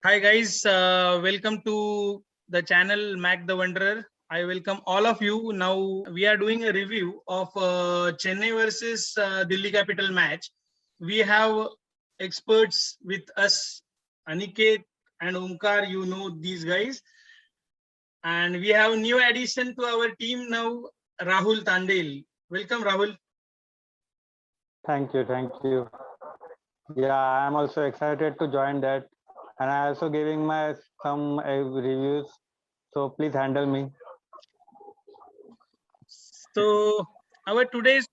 Hi guys, welcome to the channel Mac the Wanderer. I welcome all of you. Now we are doing a review of Chennai versus Delhi Capital match. We have experts with us, Aniket and Omkar. You know these guys, and we have new addition to our team now, Rahul Tandel. Welcome, Rahul. Thank you, thank you. Yeah, I'm also excited to join that, and I also giving my some reviews. So please handle me. So our today's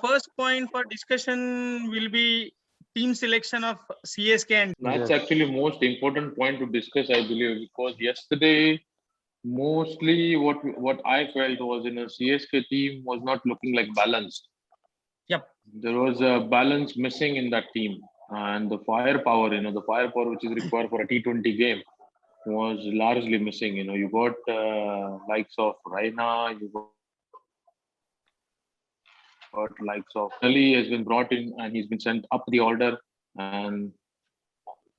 first point for discussion will be team selection of CSK and That's Yes. actually most important point to discuss, I believe, because yesterday mostly what I felt was in a CSK team was not looking like balanced. Yep. There was a balance missing in that team, and the firepower, the firepower which is required for a T20 game was largely missing. You got likes of Raina, you got likes of Ali has been brought in and he's been sent up the order, and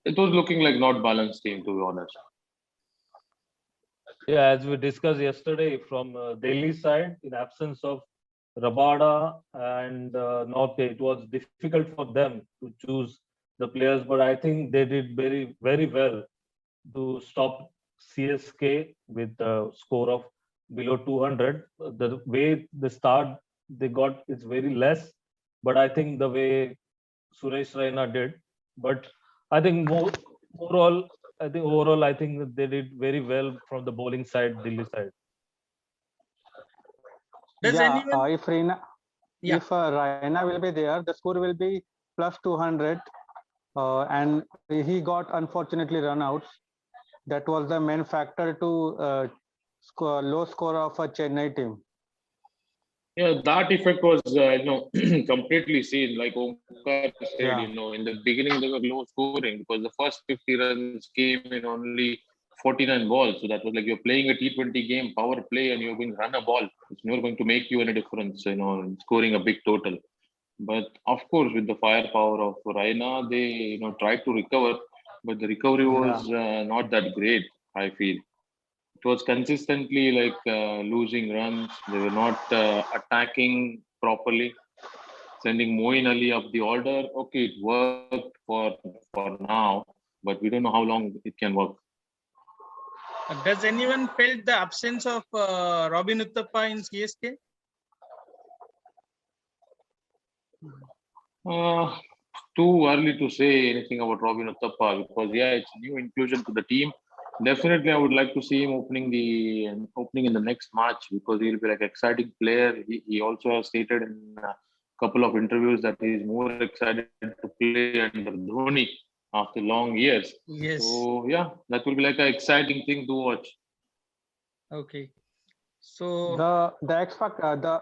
it was looking like not balanced team, to be honest. Yeah, as we discussed yesterday, from Delhi side, in absence of Rabada and North, it was difficult for them to choose the players, but I think they did very, very well to stop CSK with a score of below 200. The way the start they got is very less, but I think the way Suresh Raina did, but I think overall, I think that they did very well from the bowling side, Delhi side. does Yeah, anyone? if Raina will be there, the score will be plus 200, and he got unfortunately run outs. That was the main factor to low score of a Chennai team. Yeah, that effect was, completely seen. Like Omkar said, Yeah. in the beginning they were low scoring because the first 50 runs came in only 49 balls. So that was like you're playing a T20 game, power play, and you're going to run a ball. It's not going to make you any difference, in scoring a big total. But of course, with the firepower of Raina, they, tried to recover, but the recovery was not that great, I feel. It was consistently like losing runs. They were not attacking properly. Sending Moeen Ali up the order. Okay, it worked for now, but we don't know how long it can work. Does anyone felt the absence of Robin Uthappa in CSK? Too early to say anything about Robin Uthappa because it's a new inclusion to the team. Definitely, I would like to see him opening in the next match because he'll be like exciting player. He also has stated in a couple of interviews that he's more excited to play under Dhoni after long years. Yes. So that will be like an exciting thing to watch. Okay. So The X factor,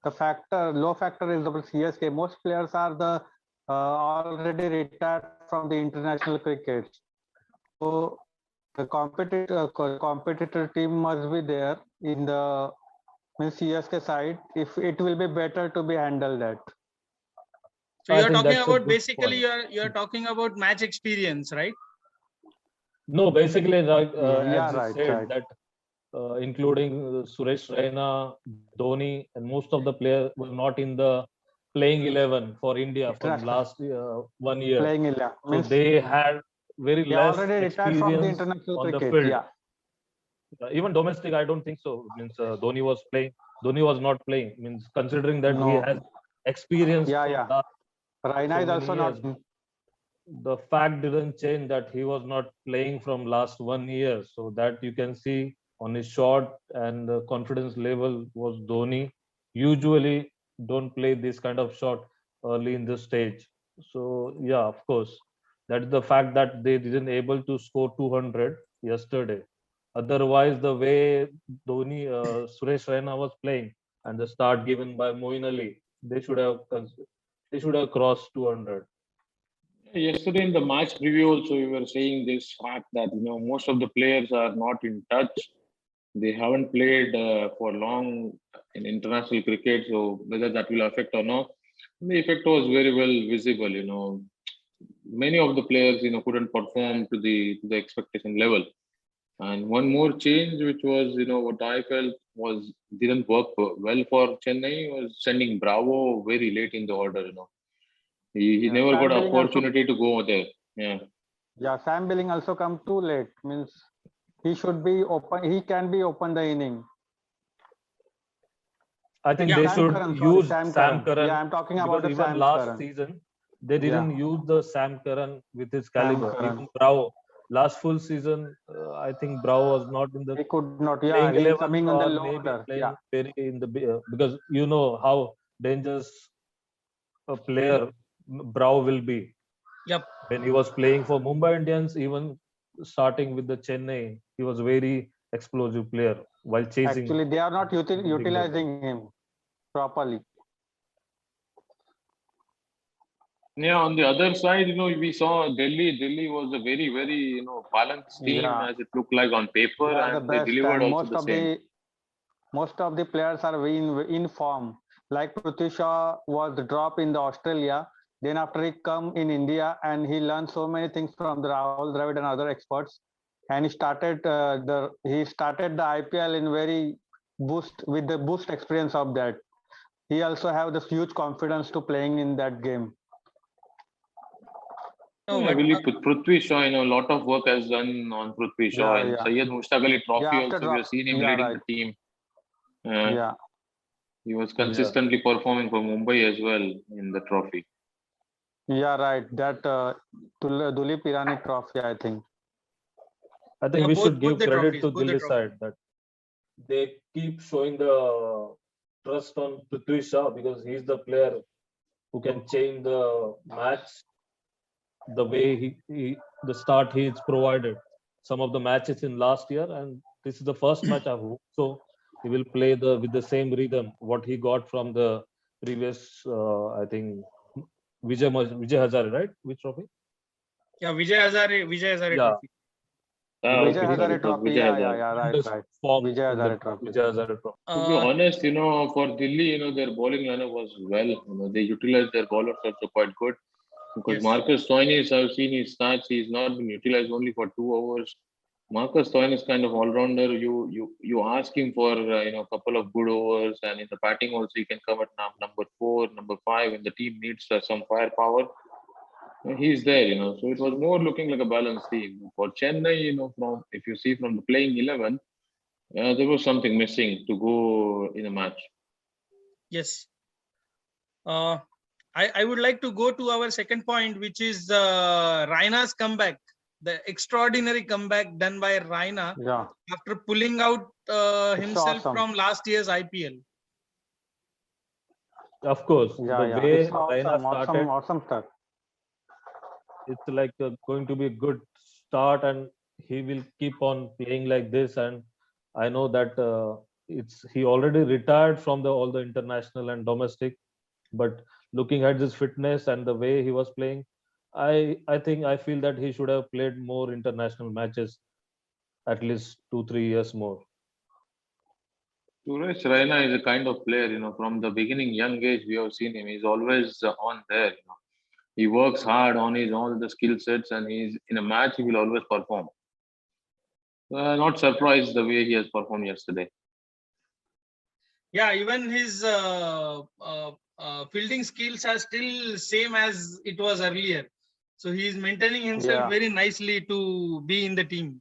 the factor, low factor is the CSK. Most players are the already retired from the international cricket. So the competitor team must be there in the CSK side. If it will be better to be handled that. so I you're think talking that's a about good basically point. you're talking about match experience, right? No, basically, like Yeah, as you right, said, right. that including Suresh Raina, Dhoni, and most of the players were not in the playing 11 for India for International last 1 year. playing India So means they had very they less already retired from the experience international on the cricket. field. Yeah, Even domestic, I don't think so. Means Dhoni was playing. Dhoni was not playing. Means considering that he no, has experience yeah, from yeah. last Raina so is also many years, not. the fact didn't change that he was not playing from last 1 year. So that you can see on his shot and the confidence level was Dhoni. Usually don't play this kind of shot early in the stage. So yeah, of course, that is the fact that they didn't able to score 200 yesterday. Otherwise, the way Suresh Raina was playing and the start given by Moeen Ali, they should have crossed 200. Yesterday in the match preview also we were saying this fact that most of the players are not in touch. They haven't played for long in international cricket, so whether that will affect or not, the effect was very well visible. many of the players, couldn't perform to the expectation level. And one more change, which was, what I felt was didn't work well for Chennai, was sending Bravo very late in the order. He Yeah, never Sam got Billing also, opportunity to go there. Yeah. yeah, Sam Billing also come too late. Means he should be open. He can be open the inning. I think Yeah. they Sam should Curran, sorry, use Sam Sam Curran. Curran Yeah, I'm talking about because the even Sam last Curran. season they Yeah, didn't use the Sam Curran with his Sam caliber. Curran. Even Bravo, last full season, I think Bravo was not in the He could not. Yeah, playing he's 11 coming on the or low maybe order. Yeah, playing very in the because you know how dangerous a player Bravo will be. Yep. When he was playing for Mumbai Indians, even starting with the Chennai, he was very explosive player while chasing actually, they are not big batters. utilizing him properly. Yeah, on the other side, we saw Delhi. Delhi was a very, very, balanced team Yeah, as it looked like on paper, they are the and they best, delivered and also the same. most of the players are in form. Like Prithvi Shaw was dropped in the Australia. Then after he come in India and he learned so many things from the Rahul Dravid and other experts, and he started the IPL in very boost with the boost experience of that. He also have this huge confidence to playing in that game. No, Yeah, I but believe Prithvi Shaw, a lot of work has done on Prithvi Shaw Yeah, and yeah, Syed Mushtaq Ali Trophy. yeah. After Also, we have drop, seen him yeah, leading right, the team. Uh, yeah, he was Yeah, consistently performing for Mumbai as well in the trophy. yeah, right. That Duleep Irani Trophy, I think. I think yeah, we both should give the credit trophies, to both the Delhi trophies. side that they keep showing the trust on Prithvi Shaw because he's the player who can change the match the way the start he's provided some of the matches in last year, and this is the first match I hope so he will play with the same rhythm what he got from the previous I think Vijay Hazare, right? Which trophy? Yeah, Vijay Hazare Yeah, Trophy. Vijay Okay, sorry, Hazare it was Trophy, Vijay yeah, Hazare. right, tremendous right. form Vijay in the Hazare Trophy. Vijay Hazare trophy. To be Uh, honest, for Delhi, their bowling lineup was well. They utilized their bowlers also quite good. Because yes. Marcus Stoinis, I've seen his stats. He's not been utilized only for 2 overs. Marcus Stoinis kind of all rounder. You ask him for a couple of good overs, and in the batting also he can come at number 4, number 5, and the team needs some firepower. He's there. So it was more looking like a balanced team. For Chennai, from if you see from the playing 11, there was something missing to go in a match. Yes. I would like to go to our second point, which is Raina's comeback, the extraordinary comeback done by Raina Yeah, after pulling out it's himself awesome. from last year's IPL. Of course, Yeah, the yeah, way it's Raina awesome, started, awesome stuff. it's like going to be a good start, and he will keep on playing like this. And I know that it's he already retired from all the international and domestic, but looking at his fitness and the way he was playing, I think I feel that he should have played more international matches, at least 2 3 years more. Suresh Raina is a kind of player, from the beginning, young age, we have seen him. He's always on there. He works hard on his all the skill sets, and he's in a match, he will always perform. Not surprised the way he has performed yesterday. Yeah, even his fielding skills are still same as it was earlier. So he is maintaining himself Yeah, very nicely to be in the team.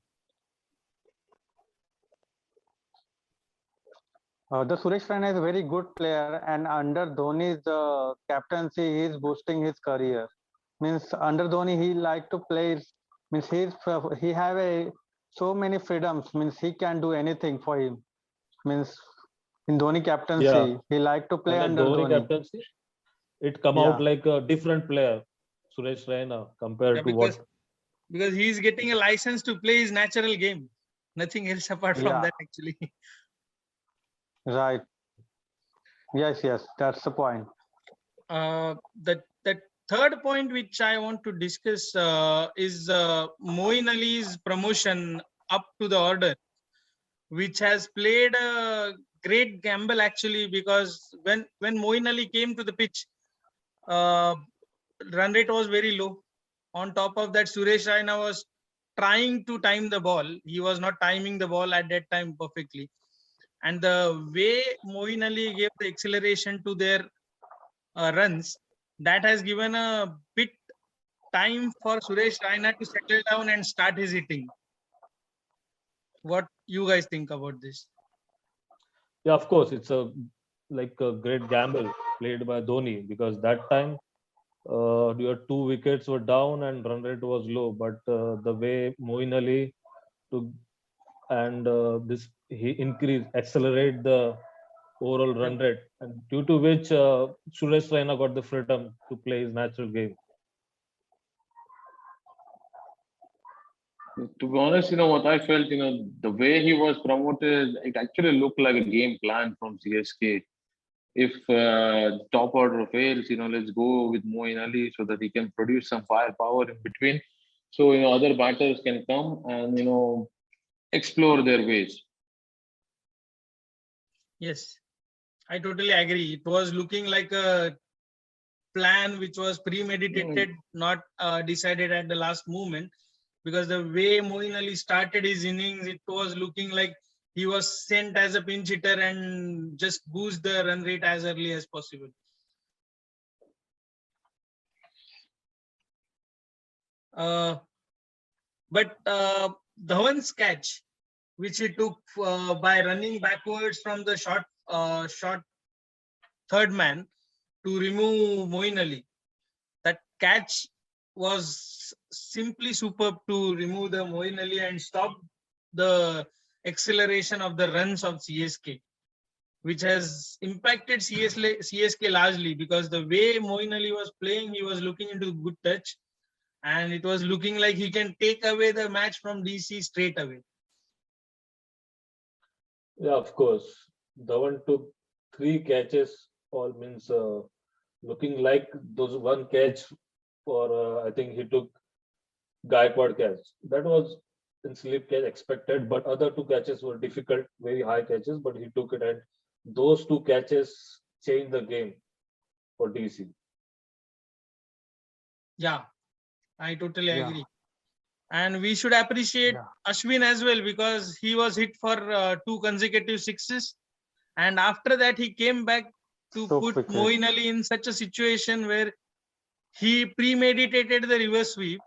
the Suresh Raina is a very good player, and under Dhoni's captaincy, he is boosting his career. Means under Dhoni, he like to play. Means he have so many freedoms. Means he can do anything for him. Means in Dhoni Yeah, captaincy, he like to play under under Dhoni Dhoni. captaincy, it come out Yeah, like a different player, Suresh Raina, Yeah, compared to what. because he is getting a license to play his natural game. Nothing else apart from yeah, that, actually. right. Yes, yes, that's the point. The third point which I want to discuss is Moeen Ali's promotion up to the order, which has played a great gamble actually, because when Moeen Ali came to the pitch, run rate was very low. On top of that, Suresh Raina was trying to time the ball. He was not timing the ball at that time perfectly. And the way Moeen Ali gave the acceleration to their runs, that has given a bit time for Suresh Raina to settle down and start his hitting. What you guys think about this? Yeah, of course, it's a great gamble played by Dhoni, because that time your 2 wickets were down and run rate was low. But the way Moeen Ali took and he accelerate the overall run rate, and due to which Suresh Raina got the freedom to play his natural game. To be honest, what I felt, the way he was promoted, it actually looked like a game plan from CSK. If top order fails, let's go with Moeen Ali so that he can produce some firepower in between. So, other batters can come and, explore their ways. Yes, I totally agree. It was looking like a plan which was premeditated, not decided at the last moment. Because the way Moeen Ali started his innings, it was looking like he was sent as a pinch hitter and just boost the run rate as early as possible. But Dhawan's catch, which he took by running backwards from the short third man to remove Moeen Ali, that catch was simply superb to remove the Moeen Ali and stop the acceleration of the runs of CSK, which has impacted CSK largely, because the way Moeen Ali was playing, he was looking into good touch, and it was looking like he can take away the match from DC straight away. Yeah, of course. Dhawan took 3 catches, all means looking like those one catch, or I think he took Gaikwad catch. That was in slip catch expected, but other 2 catches were difficult, very high catches, but he took it, and those 2 catches changed the game for DC. Yeah, I totally agree. And we should appreciate Ashwin as well, because he was hit for 2 consecutive sixes. And after that, he came back to put Moeen Ali in such a situation where he premeditated the reverse sweep,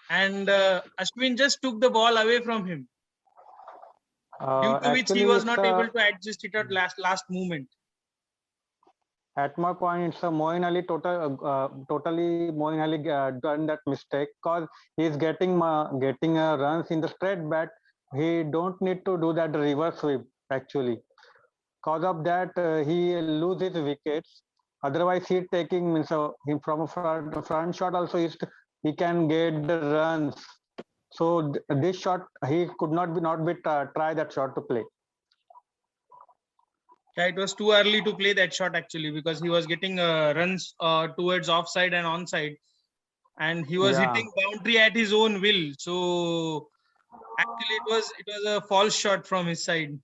and Ashwin just took the ball away from him, due to which he was not able to adjust it at last moment. At my point, it's a Moeen Ali totally Moeen Ali done that mistake, because he's getting runs in the straight bat. He don't need to do that reverse sweep actually. Because of that, he loses wickets. Otherwise, he taking means him from a front shot also he can get the runs. So this shot he could not try that shot to play. Yeah, it was too early to play that shot actually, because he was getting runs towards offside and onside, and he was hitting boundary at his own will. So actually, it was a false shot from his side.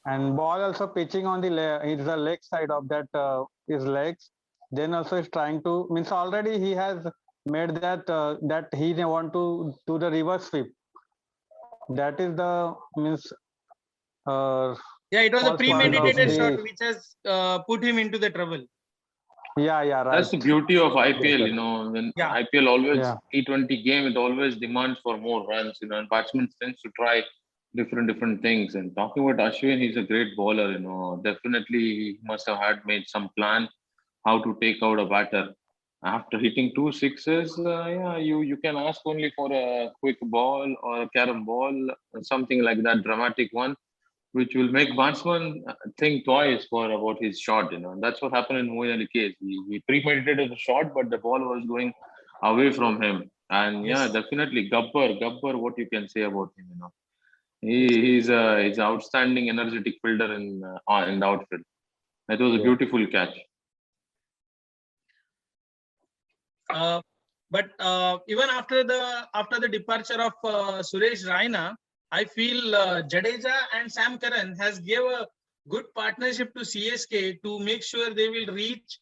And ball also pitching on the leg side of that his legs. Then also is trying to means already he has made that that he want to do the reverse sweep. That is the means. Yeah, it was a premeditated shot which has put him into the trouble. Yeah, right. That's the beauty of IPL, when IPL always T20 game, it always demands for more runs, and batsmen tends to try different things. And talking about Ashwin, he's a great bowler, definitely he must have made some plan how to take out a batter. After hitting 2 sixes, you can ask only for a quick ball or a carom ball, something like that, dramatic one, which will make batsman think twice about his shot. And that's what happened in Moeen Ali case. He premeditated the shot, but the ball was going away from him. And definitely Gabbar, what you can say about him? He's an outstanding, energetic fielder in the outfield. That was a beautiful catch. But even after the departure of Suresh Raina, I feel Jadeja and Sam Curran has gave a good partnership to CSK to make sure they will reach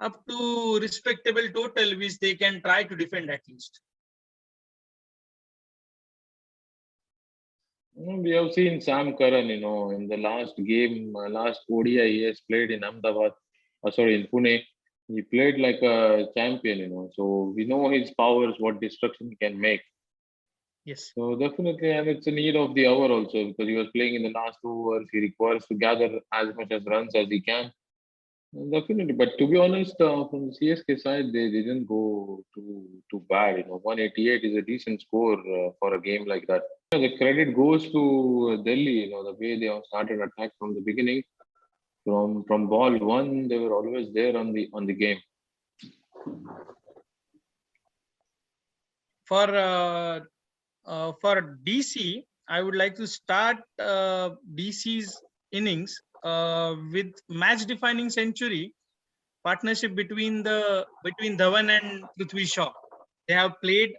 up to respectable total, which they can try to defend at least. We have seen Sam Curran, in the last game, last ODI he has played in Ahmedabad, in Pune. He played like a champion, so we know his powers, what destruction he can make. Yes. So definitely, and it's a need of the hour also because he was playing in the last 2 overs. He requires to gather as much as runs as he can. Definitely, but to be honest, from the CSK side, they didn't go too bad. 188 is a decent score for a game like that. The credit goes to Delhi. The way they have started attack from the beginning, from ball one, they were always there on the game. For DC, I would like to start DC's innings with match-defining century partnership between Dhawan and Prithvi Shaw. They have played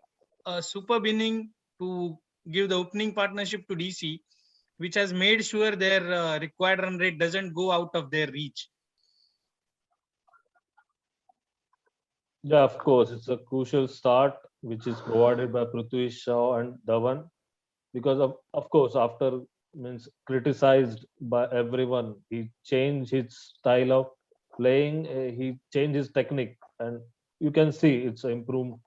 a superb inning to give the opening partnership to DC, which has made sure their required run rate doesn't go out of their reach. Yeah, of course, it's a crucial start which is provided by Prithvi Shaw and Dhawan, because of course after means criticized by everyone, he changed his style of playing, he changed his technique, and you can see it's an improved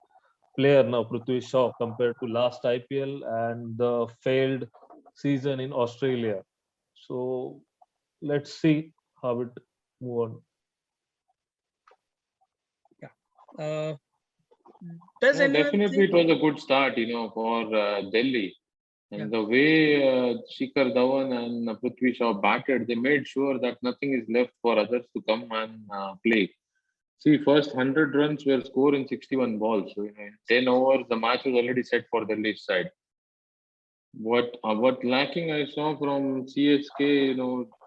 player now, Prithvi Shaw, compared to last IPL and the failed season in Australia. So let's see how it move on. Definitely, it was a good start, for Delhi. And the way Shikhar Dhawan and Prithvi Shaw batted, they made sure that nothing is left for others to come and play. See, first 100 runs were scored in 61 balls. So, in 10 overs, the match was already set for Delhi side. What lacking I saw from CSK,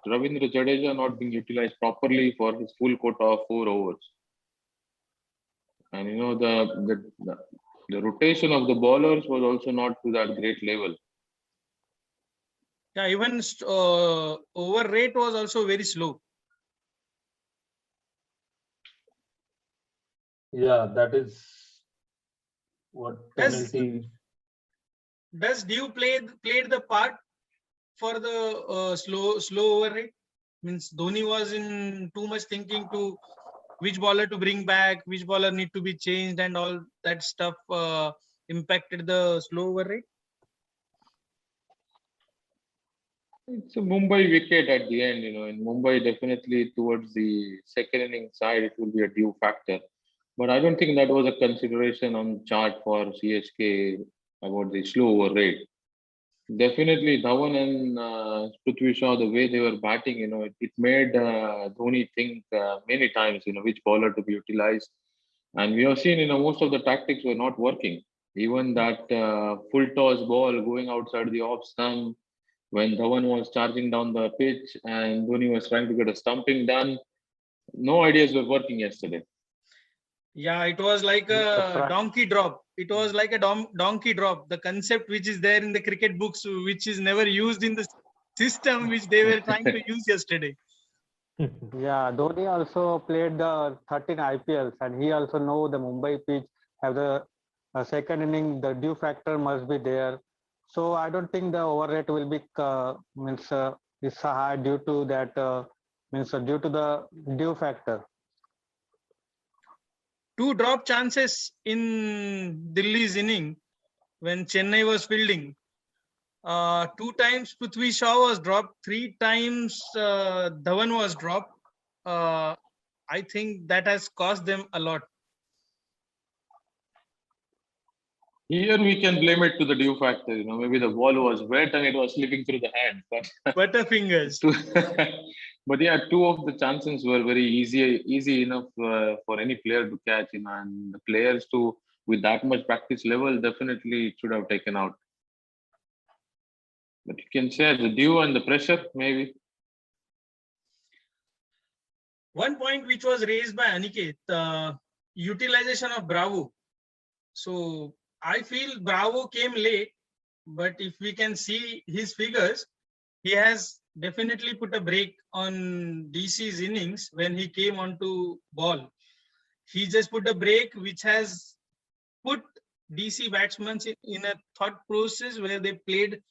Ravindra Jadeja not being utilized properly for his full quota of 4 overs. And the rotation of the bowlers was also not to that great level. Yeah, even over rate was also very slow. Yeah, that is what penalty. Does Dew played the part for the slow over rate? Means Dhoni was in too much thinking to which bowler to bring back, which bowler need to be changed, and all that stuff impacted the slow over rate. It's a Mumbai wicket at the end, In Mumbai, definitely towards the second inning side, it will be a Dew factor. But I don't think that was a consideration on chart for CSK about the slow over rate. Definitely, Dhawan and Prithvi Shaw, the way they were batting, it made Dhoni think many times, which bowler to be utilized. And we have seen, most of the tactics were not working. Even that full toss ball going outside the off stump, when Dhawan was charging down the pitch and Dhoni was trying to get a stumping done, no ideas were working yesterday. Yeah, it was like a donkey drop. It was like a donkey drop. The concept which is there in the cricket books, which is never used in the system which they were trying to use yesterday. Yeah, Dhoni also played the 13 IPLs, and he also know the Mumbai pitch have the second inning. The Dew factor must be there. So I don't think the over rate will be is high due to that due to the Dew factor. 2 drop chances in Delhi's inning when Chennai was fielding. 2 times Prithvi Shaw was dropped, 3 times Dhawan was dropped. I think that has cost them a lot. Here we can blame it to the Dew factor. Maybe the ball was wet and it was slipping through the hand. But Butterfingers. But yeah, 2 of the chances were very easy enough for any player to catch. And the players with that much practice level definitely should have taken out. But you can share the Dew and the pressure, maybe. One point which was raised by Aniket, utilization of Bravo. So I feel Bravo came late, but if we can see his figures, he has definitely put a break on DC's innings when he came onto ball. he just put a break, which has put DC batsmen in a thought process where they played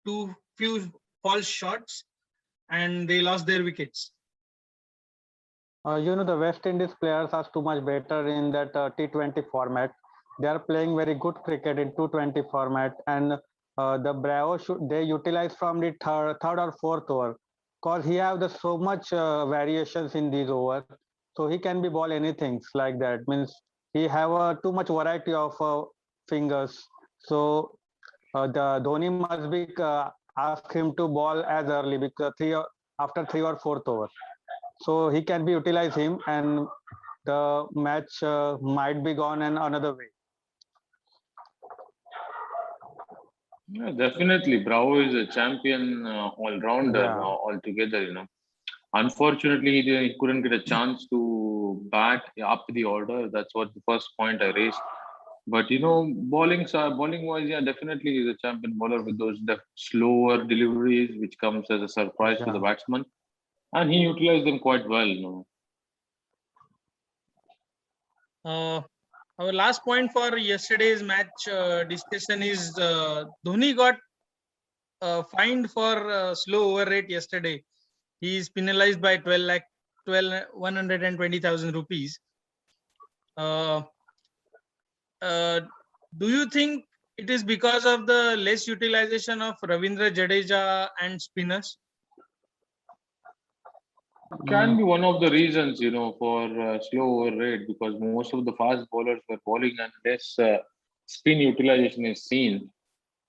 too few false shots and they lost their wickets. The West Indies players are too much better in that T20 format. They are playing very good cricket in 220 format, and the Bravo they utilize from the third or fourth over, because he have the so much variations in these overs, so he can be ball anything like that. Means he have too much variety of fingers. So the Dhoni must be ask him to ball as early, because after 3 or 4th over, so he can be utilize him, and the match might be gone in another way. Yeah, definitely. Bravo is a champion all-rounder Yeah. altogether. Unfortunately, he couldn't get a chance to bat up the order. That's what the first point I raised. But bowling wise, yeah, definitely he's a champion bowler with those slower deliveries, which comes as a surprise to the Yeah. batsman, and he utilized them quite well. Our last point for yesterday's match discussion is Dhoni got fined for slow over rate yesterday. He is penalized by 120,000 rupees. Do you think it is because of the less utilization of Ravindra Jadeja and spinners? Can be one of the reasons, for slow over rate, because most of the fast bowlers were bowling and less spin utilization is seen.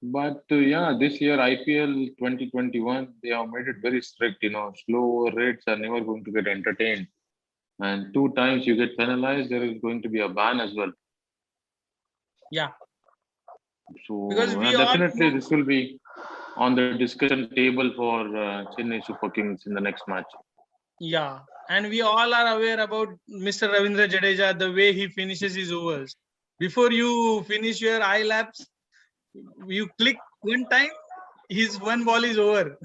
But yeah, this year IPL 2021, they have made it very strict. Slow over rates are never going to get entertained, and 2 times you get penalized, there is going to be a ban as well. Yeah, So because we all definitely know, this will be on the discussion table for Chennai Super Kings in the next match. yeah, and we all are aware about Mr. Ravindra Jadeja, the way he finishes his overs. Before you finish your eye laps, you click one time, his one ball is over.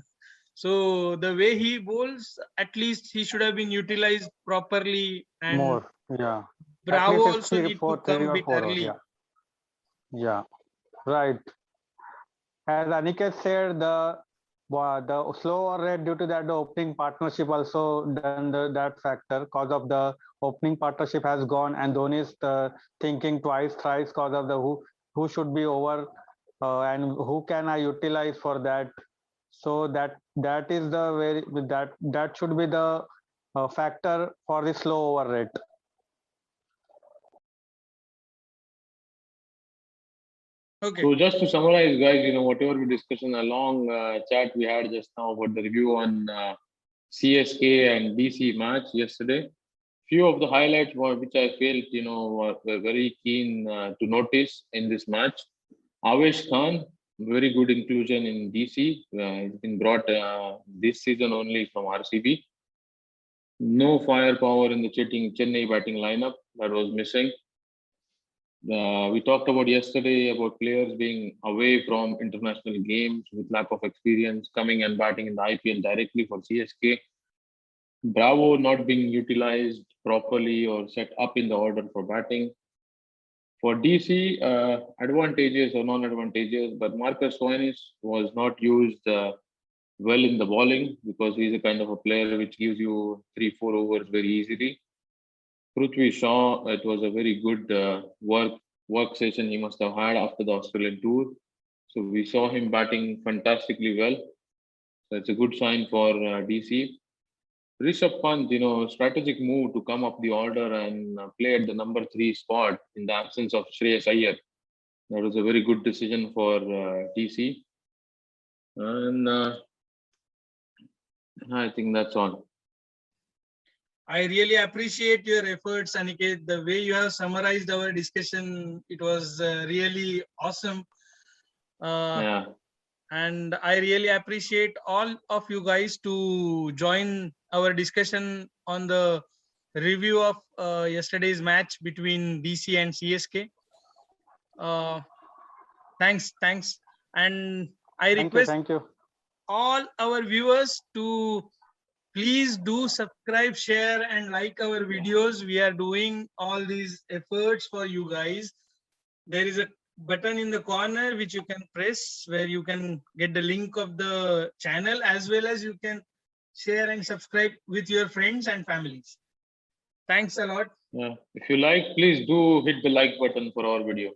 So the way he bowls, at least he should have been utilized properly, and More. Yeah. At Bravo least it's also need to three come or bit 4 hours. early. Yeah. Yeah. Right. As Aniket said, the slower rate, due to that the opening partnership also done that factor, cause of the opening partnership has gone, and Dhoni is thinking twice, thrice, cause of the who should be over and who can I utilize for that. So that is the very that should be the factor for the slow over rate. Okay. So just to summarize, guys, whatever we discussed in a long chat we had just now about the review on CSK and DC match yesterday. Few of the highlights which I felt, were very keen to notice in this match. Avesh Khan, very good inclusion in DC. He's been brought this season only from RCB. No firepower in the Chennai batting lineup that was missing. We talked about yesterday about players being away from international games with lack of experience, coming and batting in the IPL directly for CSK. Bravo not being utilized properly or set up in the order for batting. For DC, advantages or non-advantages, but Marcus Stoinis was not used well in the bowling, because he's a kind of a player which gives you 3-4 overs very easily. Prithvi Shaw, it was a very good work session he must have had after the Australian tour. So we saw him batting fantastically well. So it's a good sign for DC. Rishabh Pant, strategic move to come up the order and play at the number 3 spot in the absence of Shreyas Iyer. That was a very good decision for DC. And I think that's all. I really appreciate your efforts, Aniket. The way you have summarized our discussion, it was really awesome. Yeah. And I really appreciate all of you guys to join our discussion on the review of yesterday's match between DC and CSK. Thanks. And I request Thank you. all our viewers to Please do subscribe, share, and like our videos. We are doing all these efforts for you guys. There is a button in the corner which you can press where you can get the link of the channel, as well as you can share and subscribe with your friends and families. Thanks a lot. Yeah. If you like, please do hit the like button for our video.